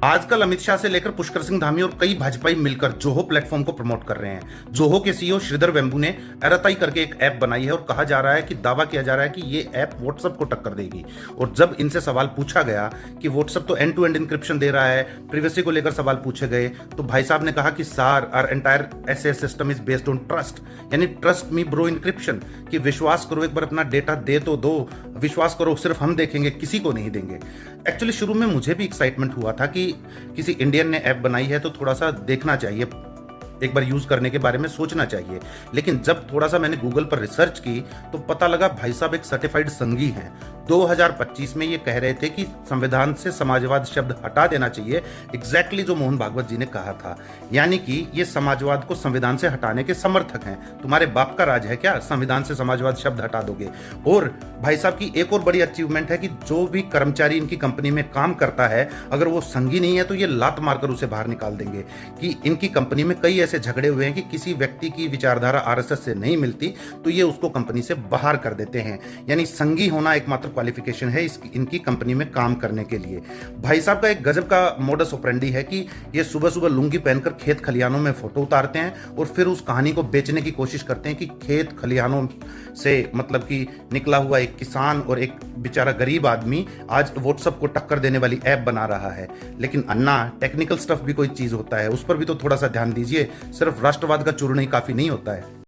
आजकल अमित शाह से लेकर पुष्कर सिंह धामी और कई भाजपाई मिलकर जोहो प्लेटफॉर्म को प्रमोट कर रहे हैं। जोहो के सीईओ श्रीधर वेम्बू ने एराताई करके एक ऐप बनाई है और कहा जा रहा है कि दावा किया जा रहा है कि ये ऐप व्हाट्सएप को टक्कर देगी। और जब इनसे सवाल पूछा गया कि व्हाट्सएप तो एंड टू एंड इंक्रिप्शन दे रहा है, प्रिवेसी को लेकर सवाल पूछे गए, तो भाई साहब ने कहा कि सार our entire SS system is based on trust, यानी ट्रस्ट मी ब्रो इंक्रिप्शन, कि विश्वास करो, एक बार अपना डेटा दे तो दो, विश्वास करो, सिर्फ हम देखेंगे, किसी को नहीं देंगे। एक्चुअली शुरू में मुझे भी एक्साइटमेंट हुआ था कि किसी इंडियन ने ऐप बनाई है तो थोड़ा सा देखना चाहिए, एक बार यूज करने के बारे में सोचना चाहिए। लेकिन जब थोड़ा सा मैंने गूगल पर रिसर्च की तो पता लगा भाई साहब एक सर्टिफाइड संघी हैं। 2025 में ये कह रहे थे कि संविधान से समाजवाद शब्द हटा देना चाहिए, एग्जैक्टली जो मोहन भागवत जी ने कहा था। यानी कि ये समाजवाद को संविधान से हटाने के समर्थक हैं। तुम्हारे बाप का राज है क्या, संविधान से समाजवाद शब्द हटा दोगे? और भाई साहब की एक और बड़ी अचीवमेंट है कि जो भी कर्मचारी इनकी कंपनी में काम करता है, अगर वो संघी नहीं है तो ये लात मारकर उसे बाहर निकाल देंगे। कि इनकी कंपनी में कई ऐसे झगड़े हुए हैं कि किसी व्यक्ति की विचारधारा आरएसएस से नहीं मिलती तो ये उसको कंपनी से बाहर कर देते हैं। यानी संघी होना एकमात्र क्वालिफिकेशन है इनकी कंपनी में काम करने के लिए। भाई साहब का एक गजब का मोडस ऑपरेंडी है कि ये सुबह सुबह लुंगी पहनकर खेत खलिहानों में फोटो उतारते हैं और फिर उस कहानी को बेचने की कोशिश करते हैं कि खेत खलिहानों से मतलब कि निकला हुआ एक किसान और एक बेचारा गरीब आदमी आज व्हाट्सएप को टक्कर देने वाली ऐप बना रहा है। लेकिन अन्ना, टेक्निकल स्टफ भी कोई चीज होता है, उस पर भी तो थोड़ा सा ध्यान दीजिए। सिर्फ राष्ट्रवाद का चूर्ण ही काफी नहीं होता है।